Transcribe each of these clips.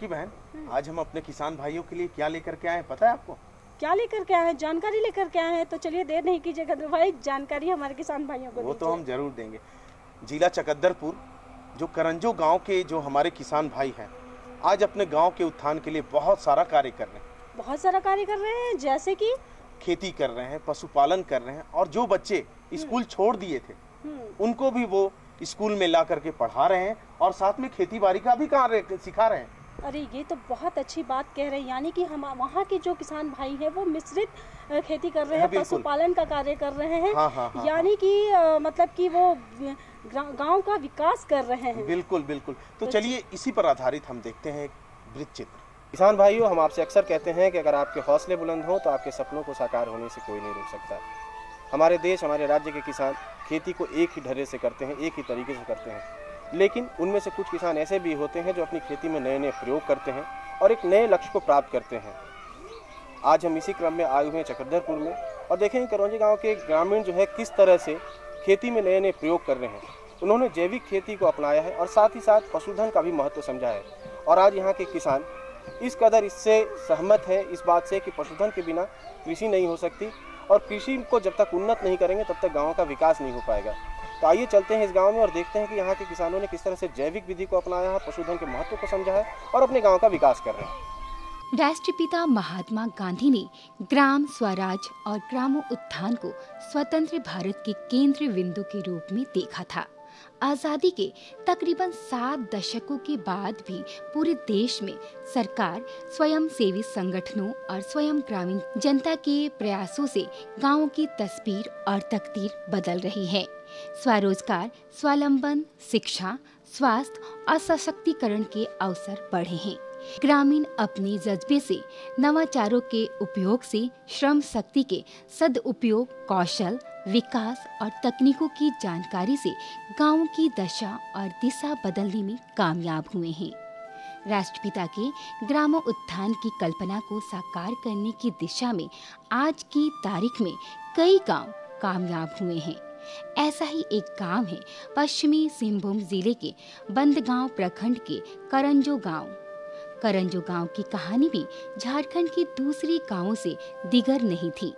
चुटकी बहन, आज हम अपने किसान भाइयों के लिए क्या लेकर के आए हैं पता है आपको? क्या लेकर के आए हैं? जानकारी लेकर के आए हैं। तो चलिए देर नहीं कीजिएगा भाई, जानकारी हमारे किसान भाइयों को वो तो हम जरूर देंगे। जिला चकद्दरपुर जो करंजो गांव के जो हमारे किसान भाई हैं, आज अपने गांव के उत्थान के लिए बहुत सारा कार्य कर रहे हैं। बहुत सारा कार्य कर रहे हैं, जैसे कि खेती कर रहे हैं, पशुपालन कर रहे हैं, और जो बच्चे स्कूल छोड़ दिए थे उनको भी वो स्कूल में ला करके पढ़ा रहे हैं और साथ में खेती बाड़ी का भी कार्य सिखा रहे हैं। अरे ये तो बहुत अच्छी बात कह रहे हैं, यानी कि हम वहाँ के जो किसान भाई हैं वो मिश्रित खेती कर रहे हैं, पशुपालन का कार्य कर रहे हैं। हाँ, यानी कि मतलब कि वो गांव का विकास कर रहे हैं। बिल्कुल बिल्कुल। तो चलिए इसी पर आधारित हम देखते हैं एक वृत्त चित्र। किसान भाइयों, हम आपसे अक्सर कहते हैं कि अगर आपके हौसले बुलंद हो तो आपके सपनों को साकार होने से कोई नहीं रोक सकता। हमारे देश, हमारे राज्य के किसान खेती को एक ही ढर्रे से करते हैं, एक ही तरीके से करते हैं, लेकिन उनमें से कुछ किसान ऐसे भी होते हैं जो अपनी खेती में नए नए प्रयोग करते हैं और एक नए लक्ष्य को प्राप्त करते हैं। आज हम इसी क्रम में आए हुए हैं चकद्दरपुर में और देखेंगे करंजो गांव के ग्रामीण जो है किस तरह से खेती में नए नए प्रयोग कर रहे हैं। उन्होंने जैविक खेती को अपनाया है और साथ ही साथ पशुधन का भी महत्व समझा है। और आज यहाँ के किसान इस कदर इससे सहमत है इस बात से कि पशुधन के बिना कृषि नहीं हो सकती और कृषि को जब तक उन्नत नहीं करेंगे तब तक गाँव का विकास नहीं हो पाएगा। तो आइए चलते हैं इस गांव में और देखते हैं कि यहाँ के किसानों ने किस तरह से जैविक विधि को अपनाया है, पशुधन के महत्व को समझा है और अपने गांव का विकास कर रहे हैं। राष्ट्रपिता महात्मा गांधी ने ग्राम स्वराज और ग्रामो उत्थान को स्वतंत्र भारत के केंद्र बिंदु के रूप में देखा था। आजादी के तकरीबन 7 दशकों के बाद भी पूरे देश में सरकार स्वयं सेवी संगठनों और स्वयं ग्रामीण जनता के प्रयासों से गांवों की तस्वीर और तकदीर बदल रही है। स्वरोजगार, स्वावलंबन, शिक्षा, स्वास्थ्य और सशक्तिकरण के अवसर बढ़े हैं। ग्रामीण अपने जज्बे से, नवाचारों के उपयोग से, श्रम शक्ति के सदुपयोग, कौशल विकास और तकनीकों की जानकारी से गांवों की दशा और दिशा बदलने में कामयाब हुए हैं। राष्ट्रपिता के ग्रामो उत्थान की कल्पना को साकार करने की दिशा में आज की तारीख में कई गांव कामयाब हुए हैं। ऐसा ही एक गांव है पश्चिमी सिंहभूम जिले के बंदगांव प्रखंड के करंजो गांव। करंजो गांव की कहानी भी झारखंड के दूसरे गांवों से दिगर नहीं थी।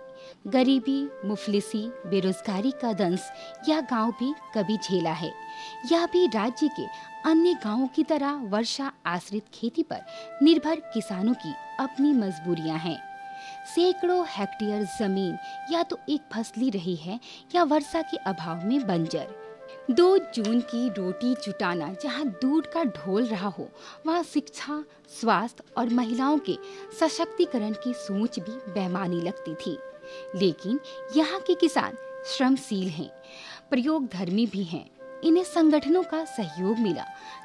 गरीबी, मुफलिसी, बेरोजगारी का दंश यह गांव भी कभी झेला है। यह भी राज्य के अन्य गांवों की तरह वर्षा आश्रित खेती पर निर्भर किसानों की अपनी मजबूरियां हैं। सैकड़ों हेक्टेयर जमीन या तो एक फसली रही है या वर्षा के अभाव में बंजर। 2 जून की रोटी जुटाना जहां दूध का ढोल रहा हो, वहां शिक्षा, स्वास्थ्य और महिलाओं के सशक्तिकरण की सोच भी बेमानी लगती थी। लेकिन यहाँ के किसान श्रमशील हैं, प्रयोगधर्मी भी हैं। इन्हें संगठनों का सहयोग मिला,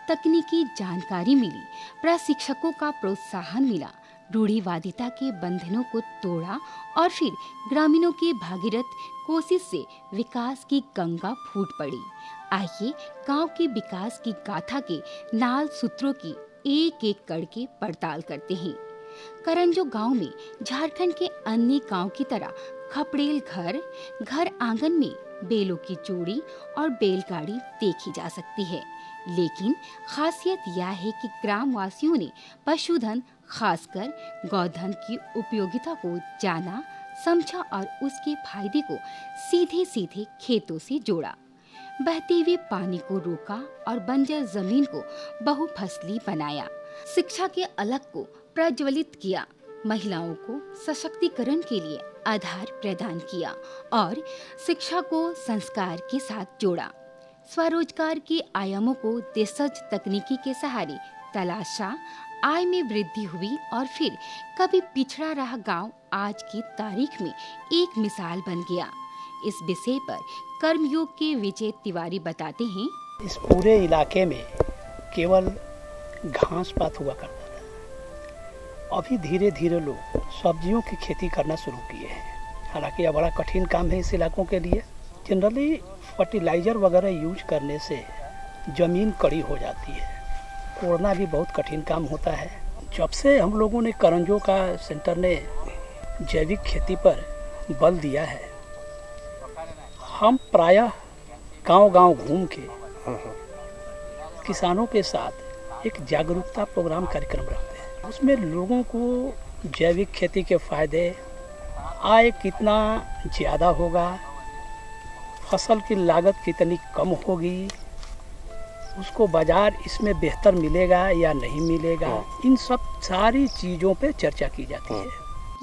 तकनीकी जानकारी मिली, प्रशिक्षकों का प्रोत्साहन मिला, रूढ़िवादिता के बंधनों को तोड़ा और फिर ग्रामीणों की भागीरथ कोशिश से विकास की गंगा फूट पड़ी। आइए गांव के विकास की गाथा के नाल सूत्रों की एक एक कड़ के पड़ताल करते हैं। करंजो गांव में झारखंड के अन्य गांव की तरह खपड़ेल घर आंगन में बेलों की जोड़ी और बैलगाड़ी देखी जा सकती है। लेकिन खासियत यह है कि ग्रामवासियों ने पशुधन, खासकर गौधन की उपयोगिता को जाना, समझा और उसके फायदे को सीधे सीधे खेतों से जोड़ा। बहते हुए पानी को रोका और बंजर जमीन को बहुफसली बनाया। शिक्षा के अलख को प्रज्वलित किया, महिलाओं को सशक्तिकरण के लिए आधार प्रदान किया और शिक्षा को संस्कार के साथ जोड़ा। स्वरोजगार के आयामों को देशज तकनीकी के सहारे तलाशा, आय में वृद्धि हुई और फिर कभी पिछड़ा रहा गांव आज की तारीख में एक मिसाल बन गया। इस विषय पर कर्मयोग के विजय तिवारी बताते हैं, इस पूरे इलाके में केवल घास पात हुआ करता था। अभी धीरे धीरे लोग सब्जियों की खेती करना शुरू किए हैं। हालांकि यह बड़ा कठिन काम है इस इलाकों के लिए। जनरली फर्टिलाइज़र वगैरह यूज करने से ज़मीन कड़ी हो जाती है, कोड़ना भी बहुत कठिन काम होता है। जब से हम लोगों ने करंजो का सेंटर ने जैविक खेती पर बल दिया है, हम प्रायः गांव-गांव घूम के किसानों के साथ एक जागरूकता प्रोग्राम कार्यक्रम रखते हैं। उसमें लोगों को जैविक खेती के फायदे, आय कितना ज़्यादा होगा, फसल की लागत कितनी कम होगी, उसको बाजार इसमें बेहतर मिलेगा या नहीं मिलेगा, इन सब सारी चीज़ों पे चर्चा की जाती है।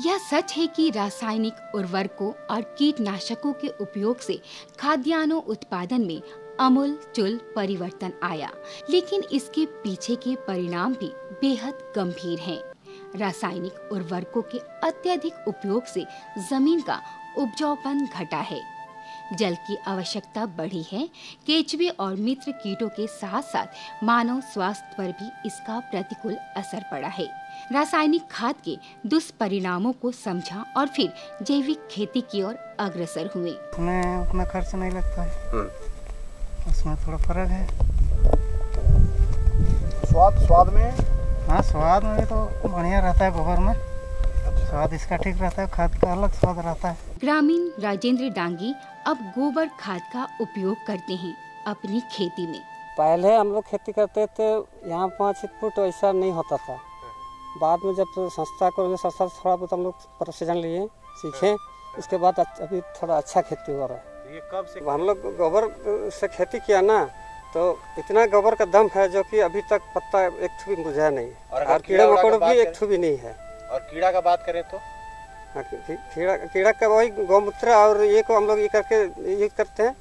यह सच है कि रासायनिक उर्वरकों और कीटनाशकों के उपयोग से खाद्यान्नों उत्पादन में आमूल-चूल परिवर्तन आया, लेकिन इसके पीछे के परिणाम भी बेहद गंभीर हैं। रासायनिक उर्वरकों के अत्यधिक उपयोग से जमीन का उपजाऊपन घटा है, जल की आवश्यकता बढ़ी है, केंचुए और मित्र कीटों के साथ साथ मानव स्वास्थ्य पर भी इसका प्रतिकूल असर पड़ा है। रासायनिक खाद के दुष्परिणामों को समझा और फिर जैविक खेती की ओर अग्रसर हुए। उसमें उतना खर्च नहीं लगता है, उसमें थोड़ा फर्क है। स्वाद में? हाँ, स्वाद में भी तो बढ़िया रहता है। गोबर में स्वाद इसका ठीक रहता है, खाद का अलग स्वाद रहता है। ग्रामीण राजेंद्र डांगी अब गोबर खाद का उपयोग करते हैं अपनी खेती में। पहले हम लोग खेती करते थे, यहाँ 5 फुट ऐसा नहीं होता था। बाद में जब संस्था थोड़ा बहुत हम लोग प्रशिक्षण लिए, सीखे, उसके बाद अभी थोड़ा अच्छा खेती हो रहा है। ये कब से हम लोग गोबर से खेती किया ना, तो इतना गोबर का दम है जो कि अभी तक पत्ता एक ठू भी मुझा नहीं, और कीड़ा मकोड़ा भी एक ठू भी नहीं है। और कीड़ा का बात करें तो कीड़ा का वही गौमूत्र और ये को हम लोग ये करके यूज करते हैं,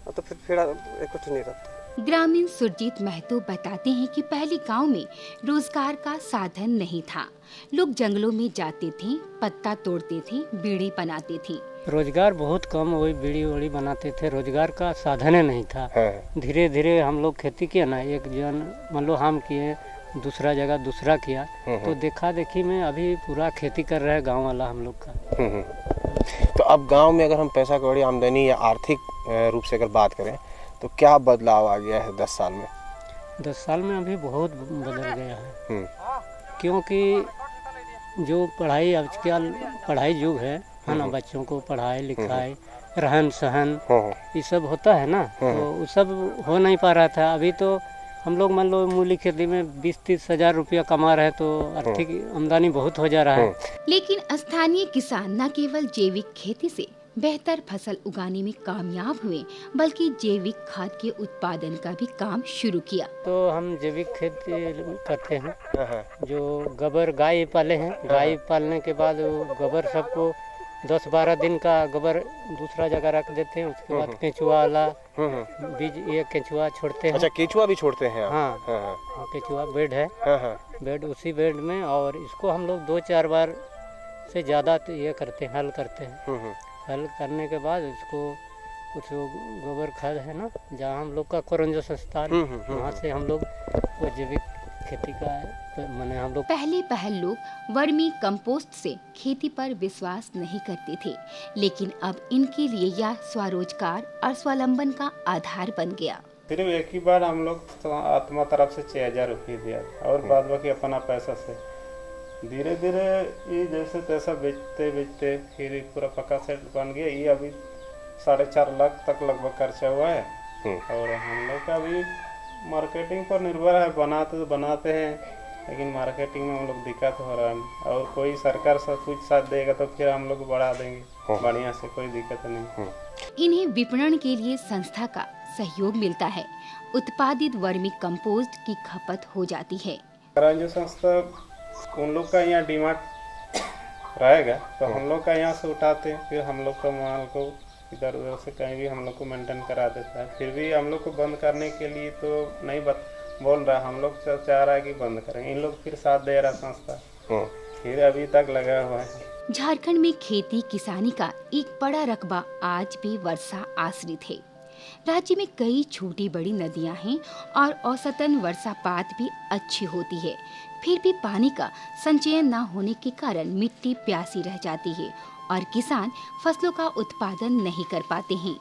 तो फिर कीड़ा एक कुछ नहीं रहता। ग्रामीण सुरजीत महतो बताते हैं कि पहले गांव में रोजगार का साधन नहीं था। लोग जंगलों में जाते थे, पत्ता तोड़ते थे, बीड़ी बनाते थे। रोजगार बहुत कम, वही बीड़ी वड़ी बनाते थे, रोजगार का साधन ही नहीं था। धीरे धीरे हम लोग खेती किया ना, एक जन मान लो हम किए, दूसरा जगह दूसरा किया, तो देखा देखी में अभी पूरा खेती कर रहे हैं गाँव वाला हम लोग का। तो अब गाँव में अगर हम पैसा कौड़ी आमदनी या आर्थिक रूप से अगर बात करें तो क्या बदलाव आ गया है 10 साल में? 10 साल में अभी बहुत बदल गया है, क्योंकि जो पढ़ाई आजकल पढ़ाई युग है ना, बच्चों को पढ़ाई लिखाई रहन सहन ये सब होता है ना, तो वो सब हो नहीं पा रहा था। अभी तो हम लोग मान लो मूली खेती में 20-30 हजार रुपया कमा रहे हैं, तो आर्थिक आमदनी बहुत हो जा रहा है। लेकिन स्थानीय किसान न केवल जैविक खेती से बेहतर फसल उगाने में कामयाब हुए, बल्कि जैविक खाद के उत्पादन का भी काम शुरू किया। तो हम जैविक खेती करते हैं, जो गोबर गाय पाले हैं, गाय पालने के बाद गोबर सबको 10-12 दिन का गोबर दूसरा जगह रख देते हैं, उसके बाद केंचुआ वाला बीज, ये केंचुआ छोड़ते हैं। अच्छा, केंचुआ भी छोड़ते हैं? हाँ, केंचुआ बेड है, बेड, उसी बेड में, और इसको हम लोग 2-4 बार से ज़्यादा ये करते हैं, हल करते हैं। हल करने के बाद उसको कुछ गोबर खाद है ना, जहाँ हम लोग का कोरंजो संस्थान, वहाँ से हम लोग वो जैविक खेती का माने हम लोग पहले लोग वर्मी कंपोस्ट से खेती पर विश्वास नहीं करते थे, लेकिन अब इनके लिए यह स्वरोजगार और स्वावलंबन का आधार बन गया। सिर्फ एक ही बार हम लोग तो आत्मा तरफ से 6,000 रुपये दिया, और बाद बाकी अपना पैसा से धीरे धीरे ये जैसे तैसा बेचते फिर पूरा पक्का सेट बन गया। ये अभी 4.5 लाख तक लगभग खर्चा हुआ है, और हम लोग का अभी मार्केटिंग पर निर्भर है। बनाते हैं, लेकिन मार्केटिंग में हम लोग दिक्कत हो रहा है, और कोई सरकार से कुछ साथ देगा तो फिर हम लोग बढ़ा देंगे बढ़िया से, कोई दिक्कत नहीं। इन्हें विपणन के लिए संस्था का सहयोग मिलता है, उत्पादित वर्मी कंपोस्ट की खपत हो जाती है। जो संस्था उन लोग का यहाँ डिमांड रहेगा, तो हम लोग का यहाँ से उठाते हैं, फिर हम लोग का माल को इधर उधर से कहीं भी हम लोग को मेंटेन करा देता है। फिर भी हम लोग को बंद करने के लिए तो नहीं बोल रहा, हम लोग चाह रहा है कि बंद करें, इन लोग फिर साथ दे रहा संस्था, फिर अभी तक लगा हुआ है। झारखंड में खेती किसानी का एक बड़ा रकबा आज भी वर्षा आश्रित है। राज्य में कई छोटी बड़ी नदियां हैं और औसतन वर्षापात भी अच्छी होती है, फिर भी पानी का संचयन न होने के कारण मिट्टी प्यासी रह जाती है और किसान फसलों का उत्पादन नहीं कर पाते हैं।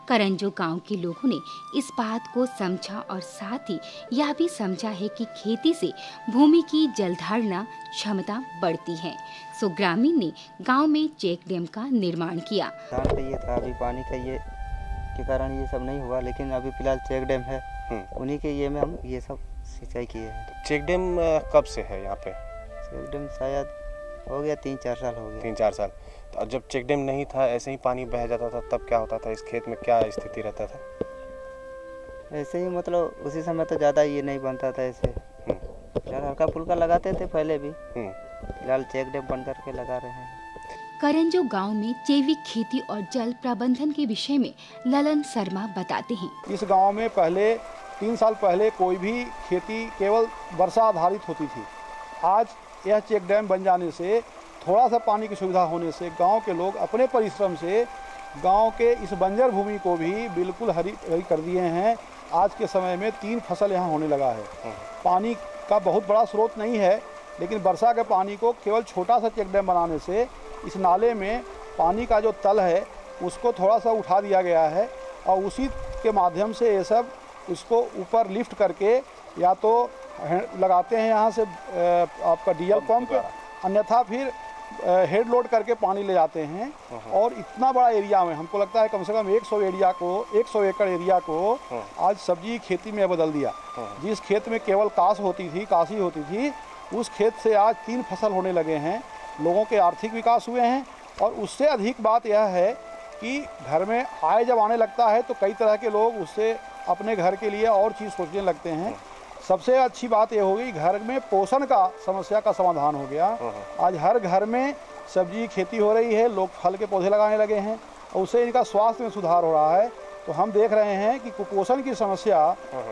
करंजो गांव के लोगों ने इस बात को समझा और साथ ही यह भी समझा है कि खेती से भूमि की जलधारण क्षमता बढ़ती है, सो ग्रामीण ने गांव में चेक डैम का निर्माण किया। ये था अभी पानी का ये के कारण ये सब नहीं हुआ, लेकिन अभी फिलहाल चेक डैम है, उन्हीं के ये में हम ये सब सिंचाई किए हैं। चेक डैम कब से है यहाँ पे? चेक डैम शायद हो गया 3-4 साल हो गया। 3-4 साल। तो जब चेक डैम नहीं था, ऐसे ही पानी बह जाता था, तब क्या होता था? इस खेत में क्या स्थिति रहता था? ऐसे ही मतलब उसी समय तो ज़्यादा ये नहीं बनता था, ऐसे ज़्यादा हल्का फुल्का लगाते थे पहले भी। फिलहाल चेक डैम बन करके लगा रहे हैं। करंजो गांव में जैविक खेती और जल प्रबंधन के विषय में ललन शर्मा बताते हैं। इस गांव में पहले 3 साल पहले कोई भी खेती केवल वर्षा आधारित होती थी। आज यह चेक डैम बन जाने से, थोड़ा सा पानी की सुविधा होने से गांव के लोग अपने परिश्रम से गांव के इस बंजर भूमि को भी बिल्कुल हरी कर दिए हैं। आज के समय में 3 फसल यहाँ होने लगा है। पानी का बहुत बड़ा स्रोत नहीं है, लेकिन वर्षा के पानी को केवल छोटा सा चेक डैम बनाने से इस नाले में पानी का जो तल है उसको थोड़ा सा उठा दिया गया है और उसी के माध्यम से ये सब इसको ऊपर लिफ्ट करके या तो लगाते हैं यहाँ से आपका डीजल पंप, अन्यथा फिर हेड लोड करके पानी ले जाते हैं। और इतना बड़ा एरिया में हमको लगता है कम से कम 100 एकड़ एरिया को आज सब्जी की खेती में बदल दिया। जिस खेत में केवल काशी होती थी, उस खेत से आज 3 फसल होने लगे हैं। लोगों के आर्थिक विकास हुए हैं और उससे अधिक बात यह है कि घर में आय जब आने लगता है तो कई तरह के लोग उससे अपने घर के लिए और चीज़ सोचने लगते हैं। सबसे अच्छी बात यह होगी, घर में पोषण का समस्या का समाधान हो गया। आज हर घर में सब्जी की खेती हो रही है, लोग फल के पौधे लगाने लगे हैं और उससे इनका स्वास्थ्य में सुधार हो रहा है। तो हम देख रहे हैं कि कुपोषण की समस्या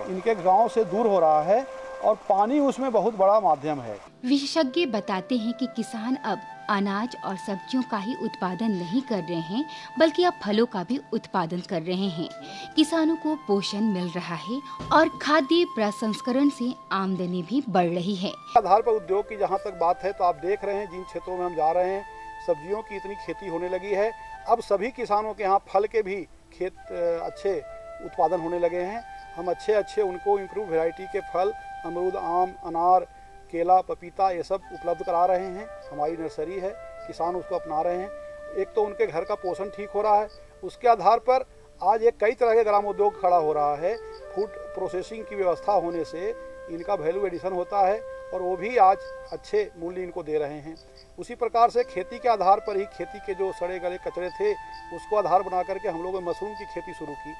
इनके गांव से दूर हो रहा है और पानी उसमें बहुत बड़ा माध्यम है। विशेषज्ञ बताते हैं कि किसान अब अनाज और सब्जियों का ही उत्पादन नहीं कर रहे हैं, बल्कि अब फलों का भी उत्पादन कर रहे हैं। किसानों को पोषण मिल रहा है और खाद्य प्रसंस्करण से आमदनी भी बढ़ रही है। आधार पर उद्योग की जहाँ तक बात है तो आप देख रहे हैं जिन क्षेत्रों में हम जा रहे हैं सब्जियों की इतनी खेती होने लगी है। अब सभी किसानों के यहाँ फल के भी खेत अच्छे उत्पादन होने लगे हैं। हम अच्छे उनको इम्प्रूव वेराइटी के फल, अमरूद, आम, अनार, केला, पपीता ये सब उपलब्ध करा रहे हैं। हमारी नर्सरी है, किसान उसको अपना रहे हैं। एक तो उनके घर का पोषण ठीक हो रहा है, उसके आधार पर आज एक कई तरह के ग्रामोद्योग खड़ा हो रहा है। फूड प्रोसेसिंग की व्यवस्था होने से इनका वैल्यू एडिशन होता है और वो भी आज अच्छे मूल्य इनको दे रहे हैं। उसी प्रकार से खेती के आधार पर ही खेती के जो सड़े गले कचरे थे उसको आधार बना करके हम लोगों ने मशरूम की खेती शुरू की।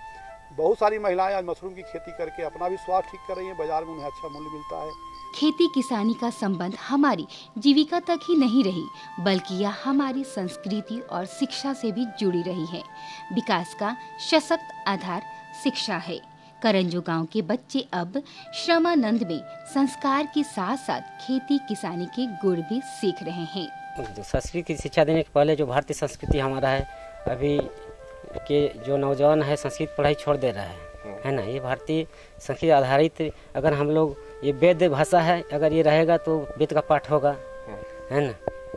बहुत सारी महिलाएं आज मशरूम की खेती करके अपना भी स्वास्थ्य ठीक कर रही हैं, बाजार में उन्हें अच्छा मूल्य मिलता है। खेती किसानी का संबंध हमारी जीविका तक ही नहीं रही, बल्कि यह हमारी संस्कृति और शिक्षा से भी जुड़ी रही है। विकास का सशक्त आधार शिक्षा है। करंजो गांव के बच्चे अब श्रमानंद में संस्कार के साथ साथ खेती किसानी के गुण भी सीख रहे हैं। संस्कृत की शिक्षा देने के पहले जो भारतीय संस्कृति हमारा है, अभी के जो नौजवान है संस्कृत पढ़ाई छोड़ दे रहा है ना। ये भारतीय संस्कृत आधारित, अगर हम लोग ये वेद भाषा है, अगर ये रहेगा तो वेद का पाठ होगा, है ना।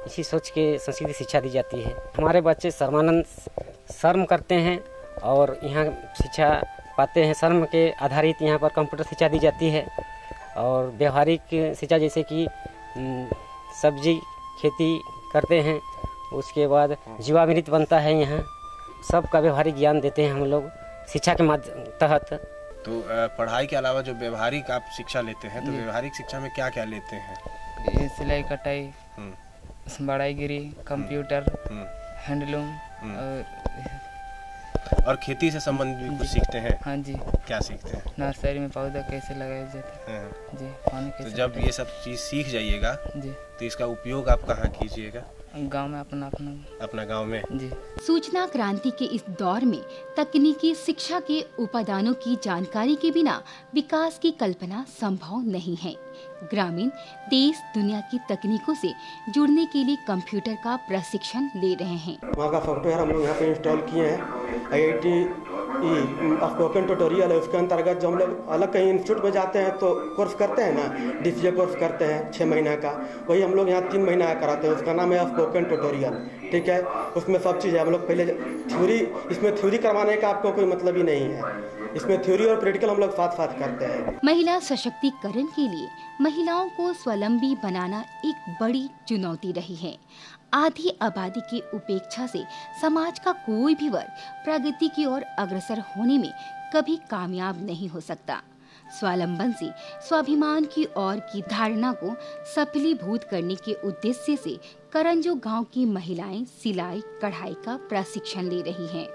इसी सोच के संस्कृत शिक्षा दी जाती है। हमारे बच्चे शर्म करते हैं और यहाँ शिक्षा पाते हैं। शर्म के आधारित यहाँ पर कंप्यूटर शिक्षा दी जाती है और व्यवहारिक शिक्षा जैसे कि सब्जी खेती करते हैं, उसके बाद जीवामृत बनता है। यहाँ सबका व्यवहारिक ज्ञान देते हैं हम लोग शिक्षा के तहत। तो पढ़ाई के अलावा जो व्यवहारिक आप शिक्षा लेते हैं, तो व्यवहारिक शिक्षा में क्या क्या लेते हैं? ये सिलाई कटाई, बढ़ाईगिरी, कंप्यूटर, हैंडलूम और खेती से संबंधित भी कुछ सीखते हैं? हाँ जी। क्या सीखते हैं? नर्सरी में पौधा कैसे लगाया जाता है जी, पानी कैसे। तो जब ये सब चीज सीख जाइएगा जी, तो इसका उपयोग आप कहाँ कीजिएगा? गांव में अपना गांव में जी। सूचना क्रांति के इस दौर में तकनीकी शिक्षा के उपादानों की जानकारी के बिना विकास की कल्पना संभव नहीं है। ग्रामीण देश दुनिया की तकनीकों से जुड़ने के लिए कंप्यूटर का प्रशिक्षण ले रहे हैं। वहाँ का सॉफ्टवेयर हम लोग यहाँ पे इंस्टॉल किए हैं। IIT स्पोकन ट्यूटोरियल है, उसके अंतर्गत जब हम लोग अलग कहीं इंस्टीट्यूट में जाते हैं तो कोर्स करते हैं ना, DCA कोर्स करते हैं 6 महीना का, वही हम लोग यहाँ 3 महीना का कराते हैं। उसका नाम है स्पोकन ट्यूटोरियल, ठीक है। उसमें सब चीज़ है। हम लोग पहले थ्योरी, इसमें थ्योरी करवाने का आपको कोई मतलब ही नहीं है। इसमें थ्योरी और प्रैक्टिकल हम लोग साथ साथ करते हैं। महिला सशक्तिकरण के लिए महिलाओं को स्वावलंबी बनाना एक बड़ी चुनौती रही है। आधी आबादी की उपेक्षा से समाज का कोई भी वर्ग प्रगति की ओर अग्रसर होने में कभी कामयाब नहीं हो सकता। स्वावलंबन से स्वाभिमान की ओर की धारणा को सफलीभूत करने के उद्देश्य से करंजो गांव की महिलाएं सिलाई कढ़ाई का प्रशिक्षण ले रही हैं।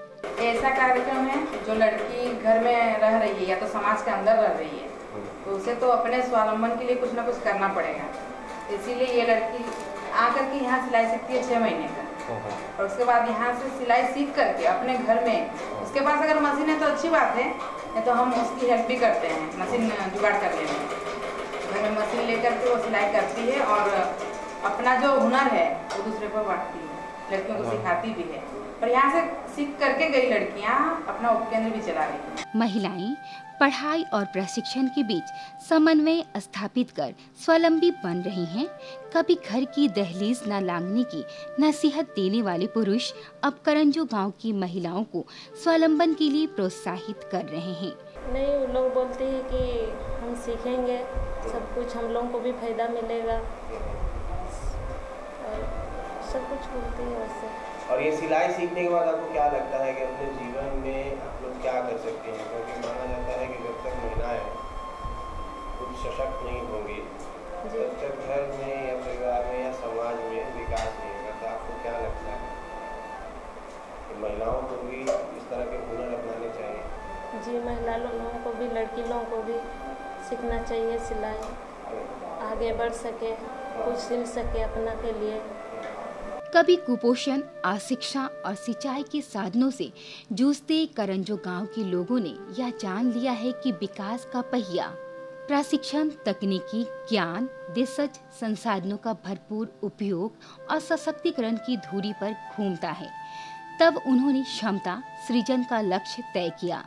ऐसा कार्यक्रम है जो लड़की घर में रह रही है या तो समाज के अंदर रह रही है तो उसे तो अपने स्वावलंबन के लिए कुछ ना कुछ करना पड़ेगा। इसीलिए ये लड़की आकर के यहाँ सिलाई सीखती है 6 महीने का और उसके बाद यहाँ से सिलाई सीख करके अपने घर में, उसके पास अगर मशीन है तो अच्छी बात है, नहीं तो हम उसकी हेल्प भी करते हैं, मशीन जुगाड़ कर लेते हैं। घर में मशीन लेकर के वो सिलाई करती है और अपना जो हुनर है वो दूसरे को बांटती है, लड़कियों को सिखाती भी है। और यहाँ से सीख करके गई लड़कियाँ अपना उपकेंद्र भी चला रही हैं। महिलाएं पढ़ाई और प्रशिक्षण के बीच समन्वय स्थापित कर स्वावलंबी बन रही हैं। कभी घर की दहलीज न लांघने की नसीहत देने वाले पुरुष अब करंजो गांव की महिलाओं को स्वावलंबन के लिए प्रोत्साहित कर रहे हैं। नहीं, वो लोग बोलते हैं कि हम सीखेंगे सब कुछ, हम लोगों को भी फायदा मिलेगा, सब कुछ बोलते हैं वैसे। और ये सिलाई सीखने के बाद आपको क्या लगता है कि अपने जीवन में आप लोग क्या कर सकते हैं? क्योंकि माना जाता है कि जब तक महिलाएं खुद सशक्त नहीं होंगी तब तक घर में या परिवार में या समाज में विकास नहीं होगा। तो आपको क्या लगता है कि महिलाओं को भी इस तरह के हुनर अपनाने चाहिए? जी, महिला लोगों को भी, लड़की लोगों को भी सीखना चाहिए सिलाई, आगे बढ़ सके, कुछ सिल सके अपना के लिए। कभी कुपोषण, अशिक्षा और सिंचाई के साधनों से जूझते करंजो गांव के लोगों ने यह जान लिया है कि विकास का पहिया प्रशिक्षण, तकनीकी ज्ञान, देशज संसाधनों का भरपूर उपयोग और सशक्तिकरण की धुरी पर घूमता है। तब उन्होंने क्षमता सृजन का लक्ष्य तय किया,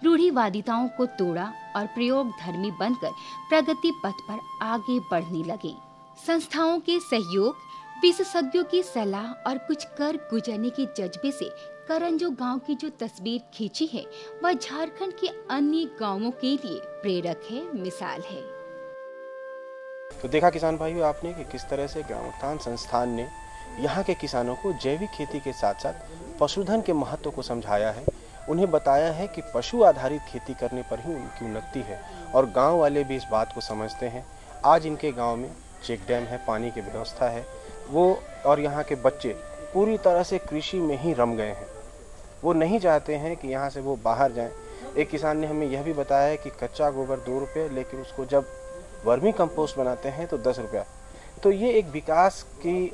रूढ़िवादिताओं को तोड़ा और प्रयोगधर्मी बनकर प्रगति पथ पर आगे बढ़ने लगे। संस्थाओं के सहयोग, विशेषज्ञों की सलाह और कुछ कर गुजरने के जज्बे से करंजो गांव की जो तस्वीर खींची है वह झारखंड के अन्य गांवों के लिए प्रेरक है, मिसाल है। तो देखा किसान भाइयों आपने कि किस तरह से ग्राम उत्थान संस्थान ने यहाँ के किसानों को जैविक खेती के साथ साथ पशुधन के महत्व को समझाया है। उन्हें बताया है कि पशु आधारित खेती करने पर ही उनकी उन्नति है और गाँव वाले भी इस बात को समझते हैं। आज इनके गाँव में चेक डैम है, पानी की व्यवस्था है, वो और यहाँ के बच्चे पूरी तरह से कृषि में ही रम गए हैं। वो नहीं चाहते हैं कि यहाँ से वो बाहर जाएं। एक किसान ने हमें यह भी बताया है कि कच्चा गोबर 2 रुपये, लेकिन उसको जब वर्मी कंपोस्ट बनाते हैं तो 10 रुपया। तो ये एक विकास की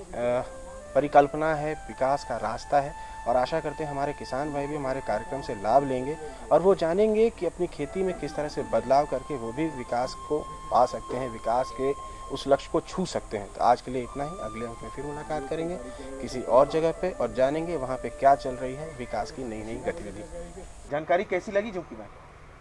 परिकल्पना है, विकास का रास्ता है और आशा करते हैं हमारे किसान भाई भी हमारे कार्यक्रम से लाभ लेंगे और वो जानेंगे कि अपनी खेती में किस तरह से बदलाव करके वो भी विकास को पा सकते हैं, विकास के उस लक्ष्य को छू सकते हैं। तो आज के लिए इतना ही। अगले अंक में फिर मुलाकात करेंगे किसी और जगह पे और जानेंगे वहाँ पे क्या चल रही है विकास की नई नई गतिविधि। जानकारी कैसी लगी झुमकी भाई?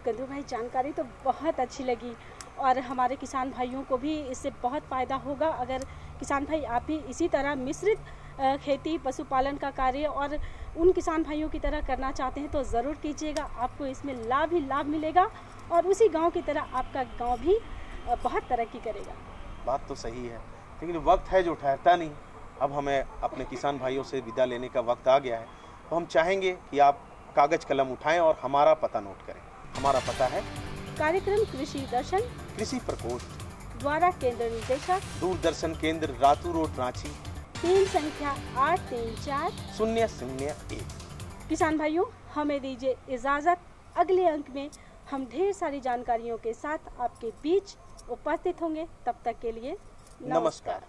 कद्दू भाई, जानकारी तो बहुत अच्छी लगी और हमारे किसान भाइयों को भी इससे बहुत फ़ायदा होगा। अगर किसान भाई आप भी इसी तरह मिश्रित खेती, पशुपालन का कार्य और उन किसान भाइयों की तरह करना चाहते हैं तो ज़रूर कीजिएगा। आपको इसमें लाभ ही लाभ मिलेगा और उसी गाँव की तरह आपका गाँव भी बहुत तरक्की करेगा। बात तो सही है, लेकिन वक्त है जो ठहरता नहीं। अब हमें अपने किसान भाइयों से विदा लेने का वक्त आ गया है। तो हम चाहेंगे कि आप कागज कलम उठाएं और हमारा पता नोट करें। हमारा पता है कार्यक्रम कृषि दर्शन, कृषि प्रकोष्ठ, द्वारा केंद्र निदेशक, दूरदर्शन केंद्र, रातू रोड, रांची, 3 संख्या 834001। किसान भाइयों, हमें दीजिए इजाजत। अगले अंक में हम ढेर सारी जानकारियों के साथ आपके बीच उपस्थित होंगे। तब तक के लिए नमस्कार।